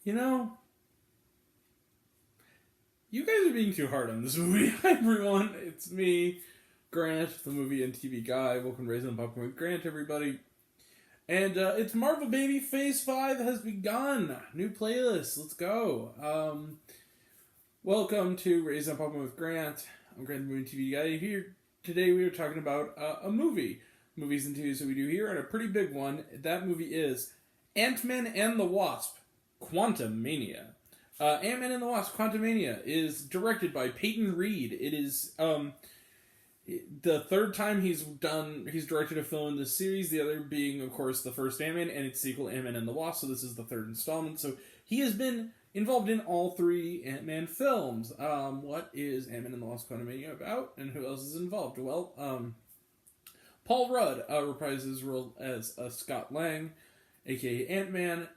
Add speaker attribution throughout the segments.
Speaker 1: You know, you guys are being too hard on this movie. Hi, everyone. It's me, Grant, the movie and TV guy. Welcome to Raising Popcorn with Grant, everybody. And it's Marvel Baby. Phase 5 has begun. New playlist. Let's go. Welcome to Raising Popcorn with Grant. I'm Grant, the movie and TV guy. Here today we are talking about a movie. Movies and TVs that we do here, and a pretty big one. That movie is Ant-Man and the Wasp, Quantumania. Ant-Man and the Wasp, Quantumania is directed by Peyton Reed. It is the third time he's directed a film in this series, the other being, of course, the first Ant-Man and its sequel, Ant-Man and the Wasp, so this is the third installment. So he has been involved in all three Ant-Man films. What is Ant-Man and the Wasp Quantumania about, and who else is involved? Well, Paul Rudd reprises his role as Scott Lang, aka Ant-Man.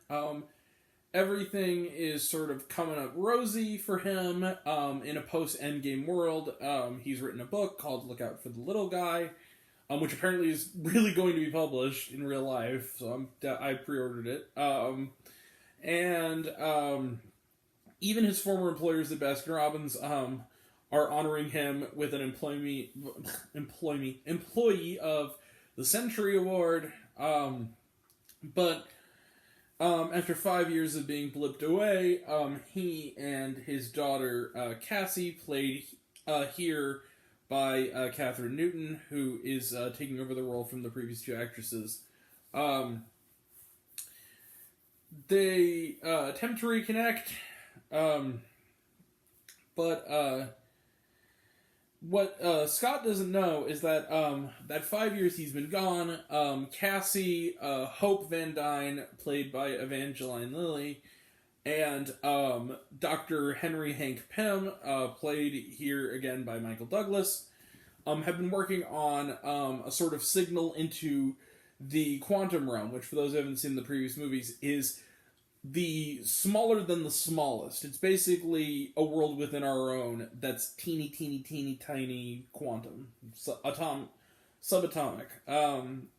Speaker 1: Everything is sort of coming up rosy for him in a post-Endgame world. He's written a book called Look Out for the Little Guy, which apparently is really going to be published in real life, so I pre-ordered it. Even his former employers at Baskin-Robbins are honoring him with an Employee of the Century Award. But after 5 years of being blipped away, he and his daughter Cassie, played here by Catherine Newton, who is taking over the role from the previous two actresses. They attempt to reconnect, but what Scott doesn't know is that that 5 years he's been gone, Cassie, Hope Van Dyne, played by Evangeline Lilly, and Dr. Henry Hank Pym, played here again by Michael Douglas, have been working on a sort of signal into the quantum realm, which, for those who haven't seen the previous movies, is the smaller than the smallest. It's basically a world within our own that's teeny tiny quantum, subatomic.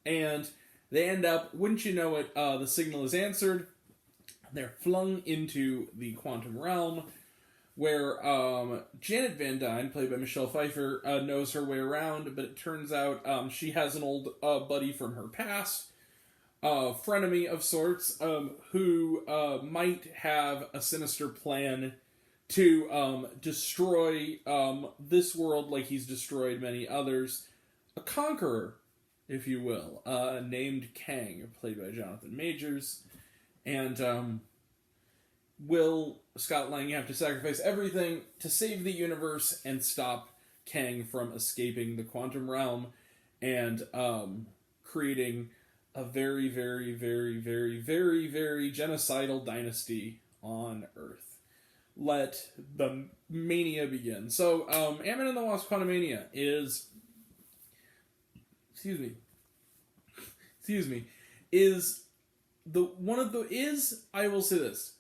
Speaker 1: And they end up, wouldn't you know it, the signal is answered. They're flung into the quantum realm, where Janet Van Dyne, played by Michelle Pfeiffer, knows her way around, but it turns out she has an old buddy from her past, frenemy of sorts, who might have a sinister plan to destroy this world like he's destroyed many others. A conqueror, if you will, named Kang, played by Jonathan Majors. And will Scott Lang have to sacrifice everything to save the universe and stop Kang from escaping the quantum realm and creating a very, very, very, very, very, very genocidal dynasty on Earth. Let the mania begin. So, Ant-Man and the Wasp: Quantumania is... Excuse me. I will say this.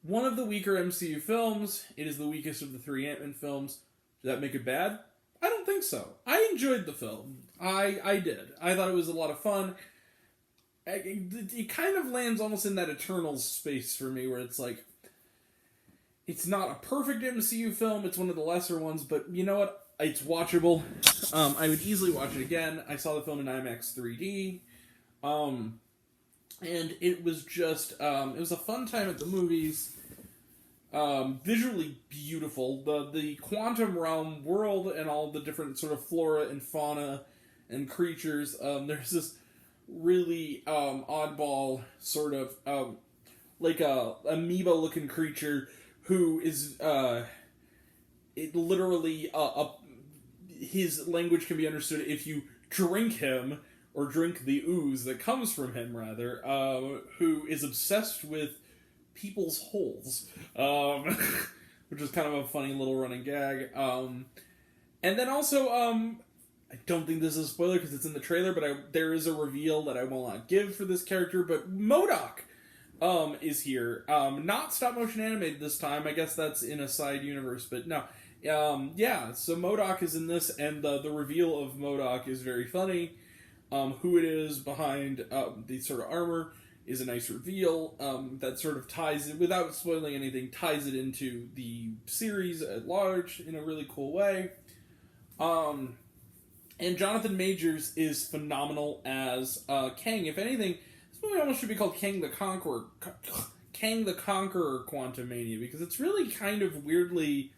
Speaker 1: One of the weaker MCU films. It is the weakest of the three Ant-Man films. Does that make it bad? I don't think so. I enjoyed the film. I did. I thought it was a lot of fun. It kind of lands almost in that Eternals space for me, where it's like, it's not a perfect MCU film, it's one of the lesser ones, but you know what? It's watchable. I would easily watch it again. I saw the film in IMAX 3D, and it was just, it was a fun time at the movies. Visually beautiful. The quantum realm world and all the different sort of flora and fauna and creatures. There's this really oddball sort of like a amoeba looking creature who is it literally his language can be understood if you drink him, or drink the ooze that comes from him rather, who is obsessed with people's holes, which is kind of a funny little running gag. And then also I don't think this is a spoiler because it's in the trailer, but there is a reveal that I will not give for this character, but MODOK is here. Not stop-motion animated this time. I guess that's in a side universe, but no. Yeah, so MODOK is in this, and the reveal of MODOK is very funny. Who it is behind the sort of armor is a nice reveal that sort of ties it, without spoiling anything, ties it into the series at large in a really cool way. And Jonathan Majors is phenomenal as Kang. If anything, this movie almost should be called Kang the Conqueror. Kang the Conqueror Quantumania, because it's really kind of weirdly...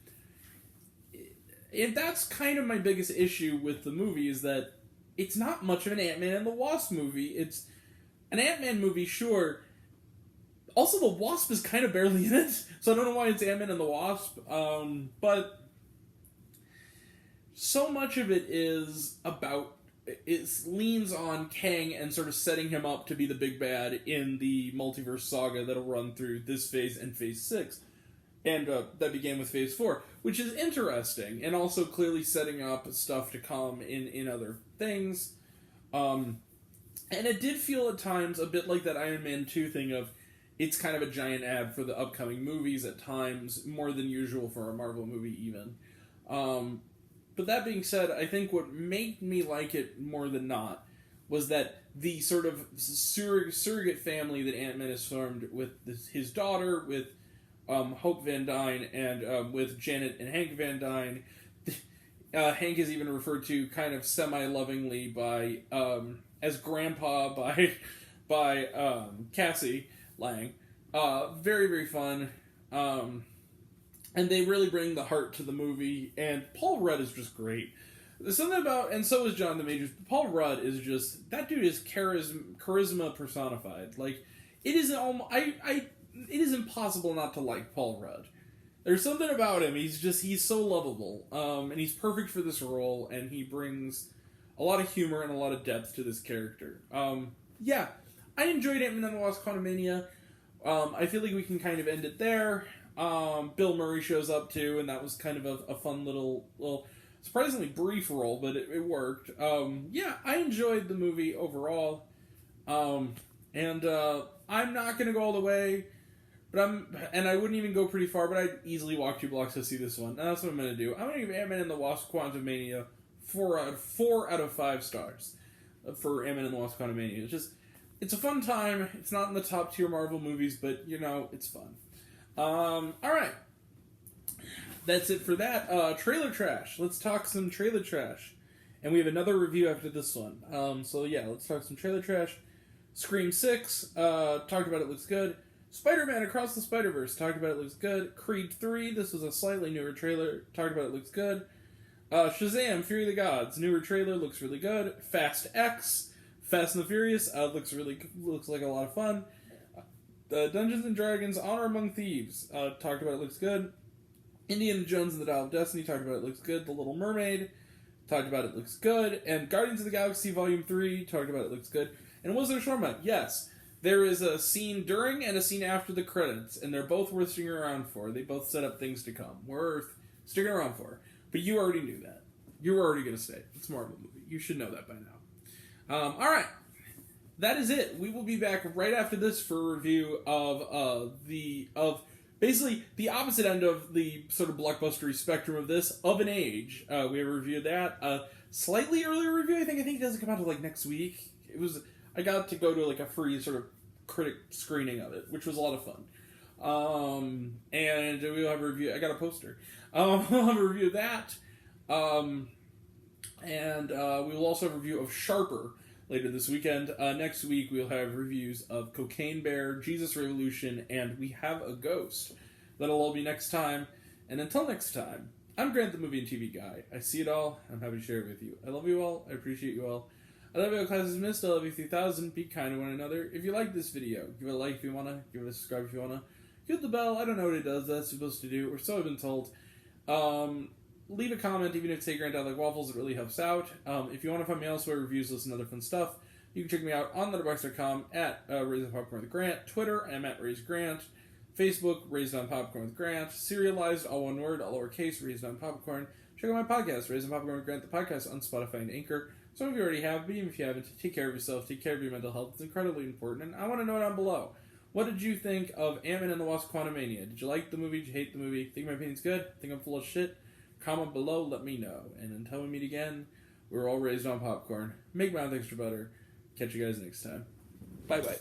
Speaker 1: And that's kind of my biggest issue with the movie, is that it's not much of an Ant-Man and the Wasp movie. It's an Ant-Man movie, sure. Also, the Wasp is kind of barely in it, so I don't know why it's Ant-Man and the Wasp. But so much of it is about... It leans on Kang and sort of setting him up to be the big bad in the multiverse saga that'll run through this phase and Phase 6. And that began with Phase 4, which is interesting, and also clearly setting up stuff to come in other things. And it did feel at times a bit like that Iron Man 2 thing of, it's kind of a giant ad for the upcoming movies at times, more than usual for a Marvel movie even. But that being said, I think what made me like it more than not was that the sort of surrogate family that Ant-Man has formed with his daughter, with Hope Van Dyne, and with Janet and Hank Van Dyne. Hank is even referred to kind of semi-lovingly by as Grandpa by Cassie Lang. Very, very fun. And they really bring the heart to the movie, and Paul Rudd is just great. There's something about, and so is John the Majors, but Paul Rudd is just, that dude is charisma personified. Like, it is it is impossible not to like Paul Rudd. There's something about him, he's so lovable, and he's perfect for this role, and he brings a lot of humor and a lot of depth to this character. Yeah, I enjoyed Ant-Man and the Wasp: Quantumania. I feel like we can kind of end it there. Bill Murray shows up too, and that was kind of a fun little surprisingly brief role, but it worked. Yeah, I enjoyed the movie overall. And I'm not gonna go all the way, but I wouldn't even go pretty far, but I'd easily walk 2 blocks to see this one. And that's what I'm gonna do. I'm gonna give Ant-Man and the Wasp: Quantumania 4 out of 5 stars for Ant-Man and the Wasp: Quantumania. It's a fun time. It's not in the top tier Marvel movies, but it's fun. Alright. That's it for that. Trailer trash. Let's talk some trailer trash. And we have another review after this one. So yeah, let's talk some trailer trash. Scream 6, talked about it, looks good. Spider-Man Across the Spider-Verse, talked about it, looks good. Creed 3, this was a slightly newer trailer, talked about it, looks good. Shazam! Fury of the Gods, newer trailer, looks really good. Fast X, Fast and the Furious, looks like a lot of fun. Dungeons & Dragons Honor Among Thieves, talked about it, looks good. Indiana Jones and the Dial of Destiny, talked about it, looks good. The Little Mermaid, talked about it, looks good. And Guardians of the Galaxy Volume 3, talked about it, looks good. And was there a shawarma? Yes. There is a scene during and a scene after the credits, and they're both worth sticking around for. They both set up things to come. Worth sticking around for. But you already knew that. You were already going to stay. It's a Marvel movie. You should know that by now. Alright. That is it. We will be back right after this for a review of basically the opposite end of the sort of blockbustery spectrum of this, Of an Age. We have a review of that. Slightly earlier review, I think it doesn't come out until next week. I got to go to a free sort of critic screening of it, which was a lot of fun. And we'll have a review. I got a poster. We'll have a review of that. And we will also have a review of Sharper later this weekend. Next week we'll have reviews of Cocaine Bear, Jesus Revolution, and We Have a Ghost. That'll all be next time. And until next time, I'm Grant the Movie and TV Guy. I see it all. I'm happy to share it with you. I love you all. I appreciate you all. I love you all, class is missed. I love you 3000. Be kind to one another. If you like this video, give it a like if you want to. Give it a subscribe if you want to. Hit the bell. I don't know what it does. That's supposed to do. Or so I've been told. Leave a comment, even if it's Grant out like waffles. It really helps out. If you want to find me elsewhere, reviews, listen to other fun stuff, you can check me out on letterboxd.com at Raised on Popcorn with Grant. Twitter, I'm at Raised Grant. Facebook, Raised on Popcorn with Grant. Serialized, all one word, all lowercase, Raised on Popcorn. Check out my podcast, Raised on Popcorn with Grant, the podcast on Spotify and Anchor. Some of you already have, but even if you haven't, take care of yourself, take care of your mental health. It's incredibly important, and I want to know down below. What did you think of Ant-Man and the Wasp: Quantumania? Did you like the movie? Did you hate the movie? Think my opinion's good? Think I'm full of shit? Comment below, let me know. And until we meet again, we're all raised on popcorn. Make mouth extra butter. Catch you guys next time. Bye-bye.